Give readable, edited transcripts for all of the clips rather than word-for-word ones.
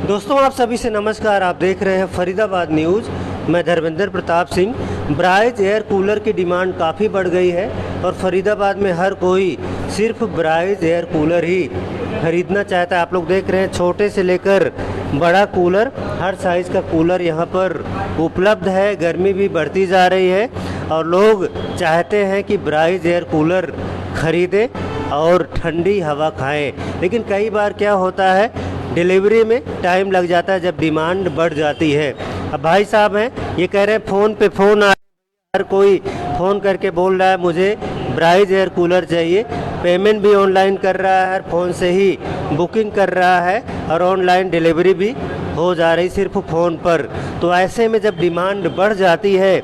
दोस्तों आप सभी से नमस्कार। आप देख रहे हैं फरीदाबाद न्यूज़। मैं धर्मेंद्र प्रताप सिंह। ब्राइज एयर कूलर की डिमांड काफ़ी बढ़ गई है और फरीदाबाद में हर कोई सिर्फ ब्राइज एयर कूलर ही खरीदना चाहता है। आप लोग देख रहे हैं छोटे से लेकर बड़ा कूलर, हर साइज़ का कूलर यहाँ पर उपलब्ध है। गर्मी भी बढ़ती जा रही है और लोग चाहते हैं कि ब्राइज एयर कूलर खरीदें और ठंडी हवा खाएं। लेकिन कई बार क्या होता है, डिलीवरी में टाइम लग जाता है जब डिमांड बढ़ जाती है। अब भाई साहब हैं, ये कह रहे हैं फ़ोन पे फ़ोन आ, हर कोई फ़ोन करके बोल रहा है मुझे ब्राइज एयर कूलर चाहिए। पेमेंट भी ऑनलाइन कर रहा है, फ़ोन से ही बुकिंग कर रहा है और ऑनलाइन डिलीवरी भी हो जा रही सिर्फ फ़ोन पर। तो ऐसे में जब डिमांड बढ़ जाती है,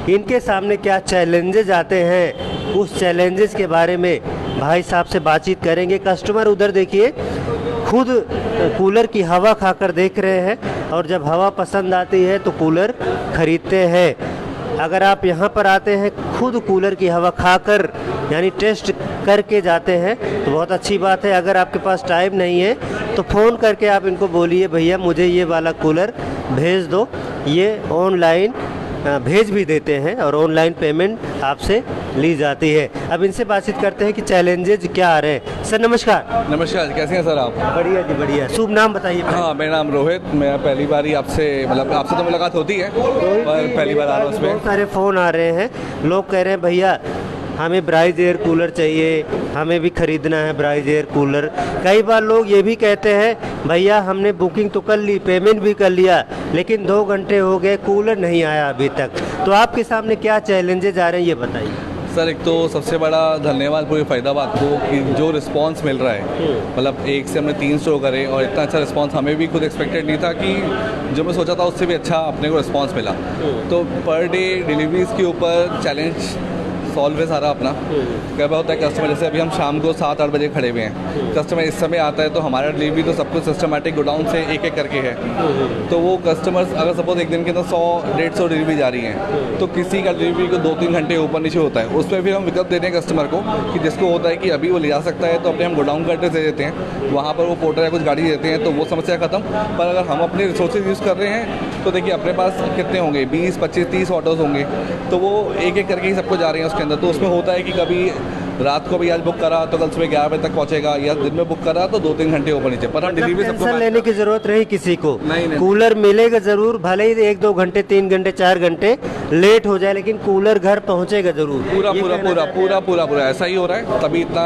इनके सामने क्या चैलेंजेज आते हैं, उस चैलेंजेस के बारे में भाई साहब से बातचीत करेंगे। कस्टमर उधर देखिए खुद कूलर की हवा खाकर देख रहे हैं और जब हवा पसंद आती है तो कूलर खरीदते हैं। अगर आप यहाँ पर आते हैं खुद कूलर की हवा खाकर यानी टेस्ट करके जाते हैं तो बहुत अच्छी बात है। अगर आपके पास टाइम नहीं है तो फ़ोन करके आप इनको बोलिए भैया मुझे ये वाला कूलर भेज दो। ये ऑनलाइन भेज भी देते हैं और ऑनलाइन पेमेंट आपसे ली जाती है। अब इनसे बातचीत करते हैं कि चैलेंजेज क्या आ रहे हैं। सर नमस्कार। नमस्कार, कैसे हैं सर आप? बढ़िया जी बढ़िया। शुभ नाम बताइए। हाँ, मेरा नाम रोहित। मैं पहली बार ही आपसे आपसे तो मुलाकात होती है पर पहली बार आ रहा हूँ उसमें। बहुत सारे फ़ोन आ रहे हैं, लोग कह रहे हैं भैया हमें ब्राइज एयर कूलर चाहिए, हमें भी ख़रीदना है ब्राइज एयर कूलर। कई बार लोग ये भी कहते हैं भैया हमने बुकिंग तो कर ली, पेमेंट भी कर लिया, लेकिन 2 घंटे हो गए कूलर नहीं आया अभी तक। तो आपके सामने क्या चैलेंजेज आ रहे हैं ये बताइए। सर एक तो सबसे बड़ा धन्यवाद पूरे फरीदाबाद को कि जो रिस्पांस मिल रहा है, मतलब एक से हमने 3 शो करे और इतना अच्छा रिस्पांस हमें भी खुद एक्सपेक्टेड नहीं था कि जो मैं सोचा था उससे भी अच्छा अपने को रिस्पांस मिला। तो पर डे डिलीवरीज़ के ऊपर चैलेंज सॉल्व है सारा अपना। कई बार होता है कस्टमर, जैसे अभी हम शाम को 7-8 बजे खड़े हुए हैं, कस्टमर इस समय आता है तो हमारा डिलीवरी तो सब कुछ सिस्टमेटिक गोडाउन से एक एक करके है। तो वो कस्टमर्स अगर सपोज एक दिन के अंदर 100-150 डिलीवरी जा रही हैं तो किसी का डिलीवरी को 2-3 घंटे ऊपर नीचे होता है। उसमें फिर हम विकल्प देते हैं कस्टमर को कि जिसको होता है कि अभी वो ले जा सकता है तो अपने हम गोडाउन का एड्रेस दे देते हैं, वहाँ पर वो पोर्टर या कुछ गाड़ी देते हैं तो वो समस्या खत्म। पर अगर हम अपने रिसोर्सेज यूज़ कर रहे हैं तो देखिए अपने पास कितने होंगे, 20, 25, 30 ऑटोज़ होंगे, तो वो एक एक करके ही सबको जा रहे हैं उसके अंदर। तो उसमें होता है कि कभी रात को भी आज बुक करा तो कल सुबह 11 बजे तक पहुंचेगा, या दिन में बुक करा तो 2-3 घंटे ऊपर नीचे। पर हम डिलीवरी सबको टेंशन लेने की जरूरत नहीं किसी को। नहीं। कूलर मिलेगा ज़रूर, भले ही 1-2 घंटे 3 घंटे 4 घंटे लेट हो जाए, लेकिन कूलर घर पहुंचेगा ज़रूर। पूरा ऐसा ही हो रहा है, तभी इतना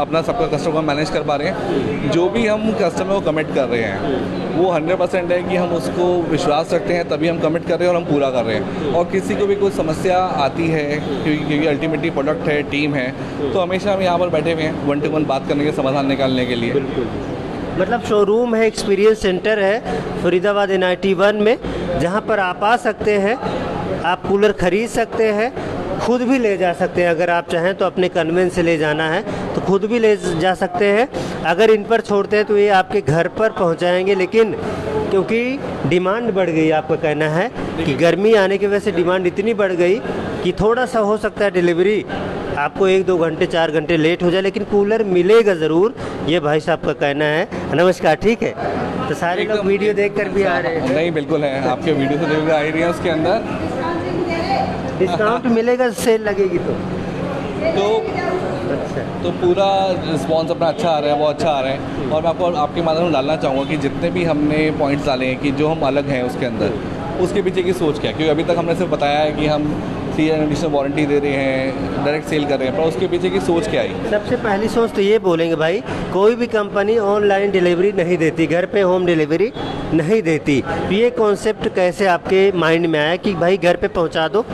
अपना सबका कस्टमर को मैनेज कर पा रहे हैं। जो भी हम कस्टमर को कमिट कर रहे हैं वो 100% है कि हम उसको विश्वास रखते हैं, तभी हम कमिट कर रहे हैं और हम पूरा कर रहे हैं। और किसी को भी कोई समस्या आती है क्योंकि अल्टीमेटली प्रोडक्ट है, टीम है, तो हमेशा हम यहाँ पर बैठे हुए हैं 1 to 1 बात करने के, समाधान निकालने के लिए। बिल्कुल, मतलब शोरूम है, एक्सपीरियंस सेंटर है फरीदाबाद NIT 1 में, जहाँ पर आप आ सकते हैं, आप कूलर ख़रीद सकते हैं, खुद भी ले जा सकते हैं। अगर आप चाहें तो अपने कन्वेंस से ले जाना है तो खुद भी ले जा सकते हैं। अगर इन पर छोड़ते हैं तो ये आपके घर पर पहुंचाएंगे, लेकिन क्योंकि डिमांड बढ़ गई, आपका कहना है कि गर्मी आने की वजह से डिमांड इतनी बढ़ गई कि थोड़ा सा हो सकता है डिलीवरी आपको 1-2 घंटे 4 घंटे लेट हो जाए, लेकिन कूलर मिलेगा ज़रूर, ये भाई साहब का कहना है। नमस्कार, ठीक है। तो सारे लोग वीडियो देखकर भी आ रहे हैं। नहीं, बिल्कुल है, आपके वीडियो से डिलीवरी आ रही है, उसके अंदर डिस्काउंट मिलेगा, सेल लगेगी तो अच्छा। तो पूरा रिस्पॉन्स अपना अच्छा आ रहा है, बहुत अच्छा आ रहा है। और मैं आपको आपके माध्यम से डालना चाहूँगा कि जितने भी हमने पॉइंट्स डाले हैं कि जो हम अलग हैं उसके अंदर, उसके पीछे की सोच क्या है। क्योंकि अभी तक हमने सिर्फ बताया है कि हम 3 ईयर एडिशनल वारंटी दे रहे हैं, डायरेक्ट सेल कर रहे हैं, पर उसके पीछे की सोच क्या है? सबसे पहली सोच तो ये बोलेंगे भाई, कोई भी कंपनी ऑनलाइन डिलीवरी नहीं देती, घर पे होम डिलीवरी नहीं देती। तो ये कॉन्सेप्ट कैसे आपके माइंड में आया कि भाई घर पे पहुंचा दो,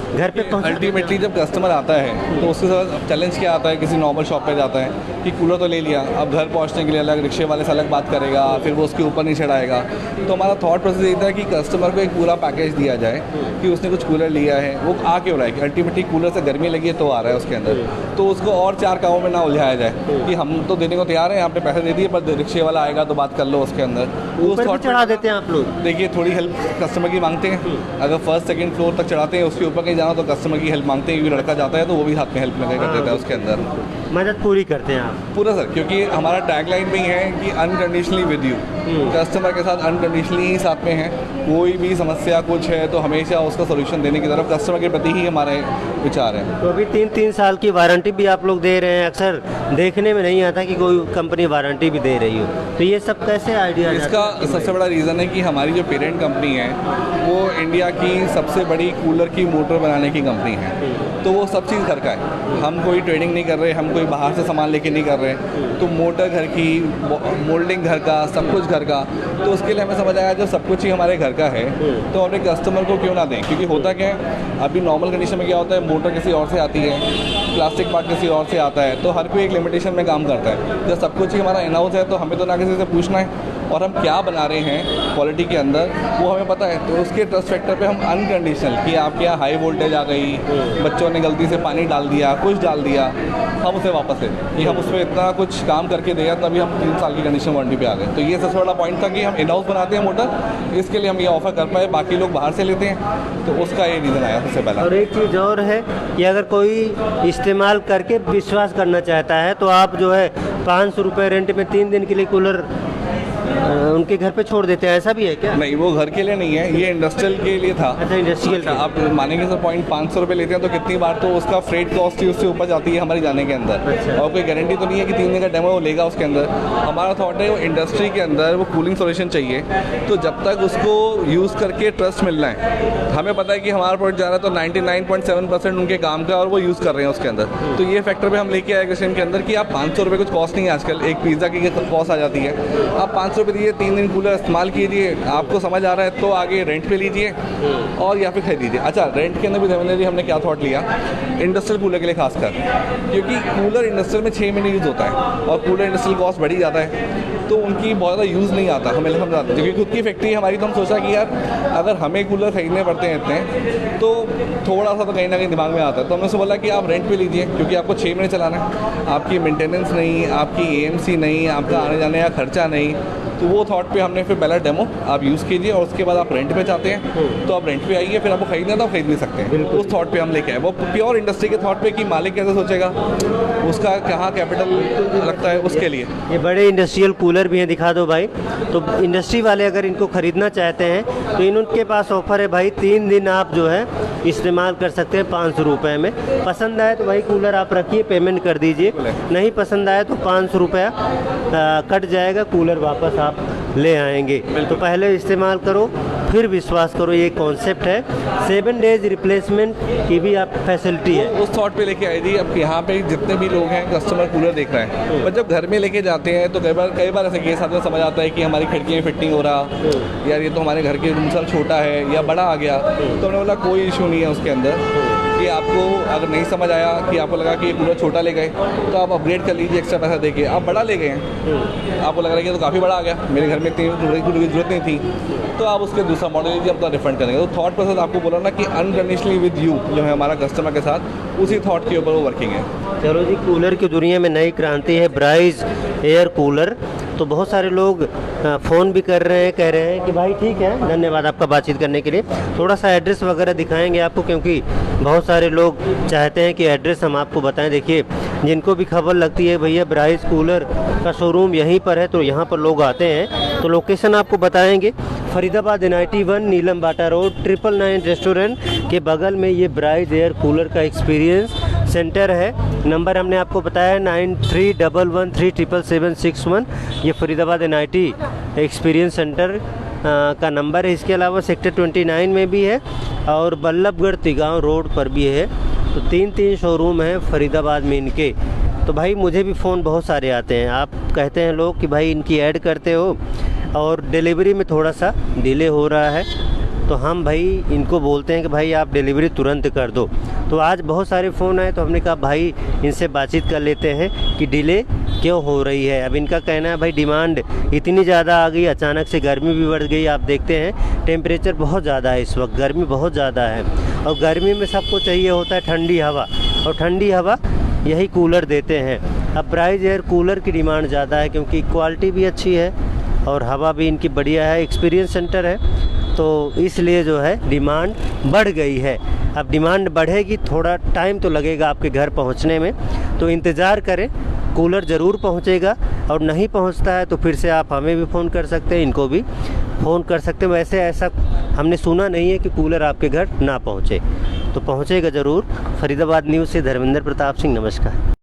घर पे पहुंचा? अल्टीमेटली जब कस्टमर आता है तो उसके साथ चैलेंज क्या आता है, किसी नॉर्मल शॉप पे जाता है कि कूलर तो ले लिया, अब घर पहुंचने के लिए अलग रिक्शे वाले से अलग बात करेगा, फिर वो उसके ऊपर नहीं चढ़ाएगा। तो हमारा थॉट प्रोसेस ये था कि कस्टमर को एक पूरा पैकेज दिया जाए कि उसने कुछ कूलर लिया है, वो आ क्यों रहा है, कि अल्टीमेटली कूलर से गर्मी लगी है तो आ रहा है उसके अंदर, तो उसको और 4 कामों में ना उलझाया जाए कि हम तो देने को तैयार हैं, आपने पैसे दे दिए, पर रिक्शे वाला आएगा तो बात कर लो उसके अंदर। ऊपर भी चढ़ा देते हैं आप लोग? देखिए, थोड़ी हेल्प कस्टमर की मांगते हैं। अगर 1st-2nd फ्लोर तक चढ़ाते हैं, उसके ऊपर कहीं जाना तो कस्टमर की हेल्प मांगते हैं, क्योंकि लड़का जाता है तो वो भी हाथ में हेल्प में कर देता है उसके अंदर। मदद पूरी करते हैं आप। पूरा सर, क्योंकि हमारा टैगलाइन भी है कि अनकंडीशनली विद यू, कस्टमर के साथ अनकंडीशनली ही साथ में हैं। कोई भी समस्या कुछ है तो हमेशा उसका सोल्यूशन देने की तरफ कस्टमर के प्रति ही हमारे विचार हैं। तो अभी 3 साल की वारंटी भी आप लोग दे रहे हैं, अक्सर देखने में नहीं आता कि कोई कंपनी वारंटी भी दे रही हो, तो ये सब कैसे आइडिया? इसका सबसे बड़ा रीज़न है कि हमारी जो पेरेंट कंपनी है वो इंडिया की सबसे बड़ी कूलर की मोटर बनाने की कंपनी है, तो वो सब चीज़ घर का है। हम कोई ट्रेडिंग नहीं कर रहे, हम कोई बाहर से सामान लेके नहीं कर रहे, तो मोटर घर की, मोल्डिंग घर का, सब कुछ घर का। तो उसके लिए हमें समझ आया जब सब कुछ ही हमारे घर का है तो अपने कस्टमर को क्यों ना दें, क्योंकि होता क्या है अभी नॉर्मल कंडीशन में क्या होता है, मोटर किसी और से आती है, प्लास्टिक पार्ट किसी और से आता है, तो हर कोई एक लिमिटेशन में काम करता है। जब सब कुछ ही हमारा इन हाउस है तो हमें तो ना किसी से पूछना है, और हम क्या बना रहे हैं क्वालिटी के अंदर वो हमें पता है, तो उसके ट्रस्ट फैक्टर पे हम अनकंडीशनल कि आपके यहाँ हाई वोल्टेज आ गई, बच्चों ने गलती से पानी डाल दिया, कुछ डाल दिया, हम उसे वापस ले कि हम उस पर इतना कुछ काम करके दिया तभी हम 3 साल की कंडीशन वारंटी पे आ गए। तो ये सबसे बड़ा पॉइंट था कि हम इन हाउस बनाते हैं मोटर, इसके लिए हम ये ऑफर कर पाए, बाकी लोग बाहर से लेते हैं, तो उसका ये रीज़न आया सबसे पहला। और एक चीज़ और है कि अगर कोई इस्तेमाल करके विश्वास करना चाहता है तो आप जो है 500 रुपये रेंट में 3 दिन के लिए कूलर उनके घर पे छोड़ देते हैं, ऐसा भी है क्या? नहीं, वो घर के लिए नहीं है, ये इंडस्ट्रियल के लिए था। अच्छा, इंडस्ट्रियल का। आप मानेंगे सर, पॉइंट 500 रुपये लेते हैं तो कितनी बार तो उसका फ्रेट कॉस्ट ही उससे ऊपर जाती है हमारी जाने के अंदर। अच्छा। और कोई गारंटी तो नहीं है कि 3 दिन का डेमो वो लेगा उसके अंदर। हमारा थॉट है वो इंडस्ट्री के अंदर वो कूलिंग सोल्यूशन चाहिए, तो जब तक उसको यूज़ करके ट्रस्ट मिलना है, हमें पता है कि हमारा प्रोडक्ट जा रहा है तो 99.7% उनके काम का और वो यूज़ कर रहे हैं उसके अंदर, तो ये फैक्टर पे हम लेके आए क्वेश्चन के अंदर कि आप 500 रुपये कुछ कॉस्ट नहीं है आजकल, एक पिज़्ज़ा की कॉस्ट आ जाती है, आप 500 रुपये दीजिए, 3 दिन कूलर इस्तेमाल कीजिए, आपको समझ आ रहा है तो आगे रेंट पे लीजिए और या फिर खरीद लीजिए। अच्छा, रेंट के अंदर भी डेफिनेटली हमने क्या थॉट लिया, इंडस्ट्रियल कूलर के लिए खासकर, क्योंकि कूलर इंडस्ट्रियल में 6 महीने यूज़ होता है और कूलर इंडस्ट्रियल कॉस्ट बढ़ी जाता है, तो उनकी बहुत ज़्यादा यूज़ नहीं आता, हमें समझ आता है, क्योंकि खुद की फैक्ट्री हमारी, तो हम सोचा कि यार अगर हमें कूलर खरीदने पड़ते हैं इतने तो थोड़ा सा तो कहीं ना कहीं दिमाग में आता है, तो हमने उससे बोला कि आप रेंट पे लीजिए, क्योंकि आपको 6 महीने चलाना है, आपकी मेंटेनेंस नहीं, आपकी AMC नहीं, आपका आने जाने का खर्चा नहीं, तो वो थॉट पे हमने फिर पहला डेमो आप यूज़ कीजिए और उसके बाद आप रेंट पे चाहते हैं तो आप रेंट पे आइए, फिर आपको खरीदना तो आप खरीद भी सकते हैं। उस थॉट पे हम लेके आए, वो प्योर इंडस्ट्री के थॉट पे कि मालिक कैसे सोचेगा, उसका कहाँ कैपिटल लगता है, उसके लिए। ये बड़े इंडस्ट्रियल कूलर भी हैं, दिखा दो भाई। तो इंडस्ट्री वाले अगर इनको ख़रीदना चाहते हैं तो इनके पास ऑफ़र है भाई, 3 दिन आप जो है इस्तेमाल कर सकते हैं 500 रुपये में। पसंद आए तो भाई कूलर आप रखिए, पेमेंट कर दीजिए, नहीं पसंद आए तो 500 रुपया कट जाएगा, कूलर वापस आप ले आएंगे। तो पहले इस्तेमाल करो फिर विश्वास करो, ये कॉन्सेप्ट है। 7 डेज रिप्लेसमेंट की भी आप फैसिलिटी है। उस थॉट पे लेके आई थी। अब यहाँ पे जितने भी लोग हैं कस्टमर कूलर देख रहे हैं, पर जब घर में लेके जाते हैं तो कई बार ऐसे केस आते हैं, समझ आता है कि हमारी खिड़की में फिटिंग हो रहा, यार ये तो हमारे घर के रूम से छोटा है या बड़ा आ गया, तो हमने बोला कोई इशू नहीं है उसके अंदर कि आपको अगर नहीं समझ आया कि आपको लगा कि ये कूलर छोटा ले गए तो आप अपग्रेड कर लीजिए एक्स्ट्रा पैसा देके। आप बड़ा ले गए हैं, आपको लग रहा है कि तो काफ़ी बड़ा आ गया, मेरे घर में इतनी कूलर की जरूरत नहीं थी, तो आप उसके दूसरा मॉडल लीजिए, अपना रिफंड करेंगे। तो थॉट प्रोसेस आपको बोला ना कि अनकंडीशनली विद यू जो है हमारा कस्टमर के साथ, उसी थॉट के ऊपर वो वर्किंग है। चलो जी, कूलर की दुनिया में नई क्रांति है, ब्राइज एयर कूलर। तो बहुत सारे लोग फ़ोन भी कर रहे हैं, कह रहे हैं कि भाई ठीक है, धन्यवाद आपका बातचीत करने के लिए। थोड़ा सा एड्रेस वगैरह दिखाएंगे आपको, क्योंकि बहुत सारे लोग चाहते हैं कि एड्रेस हम आपको बताएं। देखिए, जिनको भी खबर लगती है भैया ब्राइज कूलर का शोरूम यहीं पर है, तो यहाँ पर लोग आते हैं। तो लोकेशन आपको बताएंगे, फरीदाबाद NIT 1 नीलम बाटा रोड 999 रेस्टोरेंट के बगल में ये ब्राइज एयर कूलर का एक्सपीरियंस सेंटर है। नंबर हमने आपको बताया 9311377761। ये फरीदाबाद NIT एक्सपीरियंस सेंटर का नंबर है। इसके अलावा सेक्टर 29 में भी है और बल्लभगढ़ तिगांव रोड पर भी है। तो 3 शोरूम हैं फरीदाबाद में इनके। तो भाई मुझे भी फ़ोन बहुत सारे आते हैं, आप कहते हैं लोग कि भाई इनकी ऐड करते हो और डिलीवरी में थोड़ा सा डिले हो रहा है, तो हम भाई इनको बोलते हैं कि भाई आप डिलीवरी तुरंत कर दो। तो आज बहुत सारे फ़ोन आए तो हमने कहा भाई इनसे बातचीत कर लेते हैं कि डिले क्यों हो रही है। अब इनका कहना है भाई डिमांड इतनी ज़्यादा आ गई, अचानक से गर्मी भी बढ़ गई। आप देखते हैं टेम्परेचर बहुत ज़्यादा है इस वक्त, गर्मी बहुत ज़्यादा है और गर्मी में सबको चाहिए होता है ठंडी हवा, और ठंडी हवा यही कूलर देते हैं। अब ब्राइज एयर कूलर की डिमांड ज़्यादा है क्योंकि क्वालिटी भी अच्छी है और हवा भी इनकी बढ़िया है, एक्सपीरियंस सेंटर है, तो इसलिए जो है डिमांड बढ़ गई है। अब डिमांड बढ़ेगी, थोड़ा टाइम तो लगेगा आपके घर पहुंचने में। तो इंतज़ार करें, कूलर ज़रूर पहुंचेगा। और नहीं पहुंचता है तो फिर से आप हमें भी फ़ोन कर सकते हैं, इनको भी फ़ोन कर सकते हैं। वैसे ऐसा हमने सुना नहीं है कि कूलर आपके घर ना पहुंचे, तो पहुंचेगा ज़रूर। फरीदाबाद न्यूज़ से धर्मेंद्र प्रताप सिंह, नमस्कार।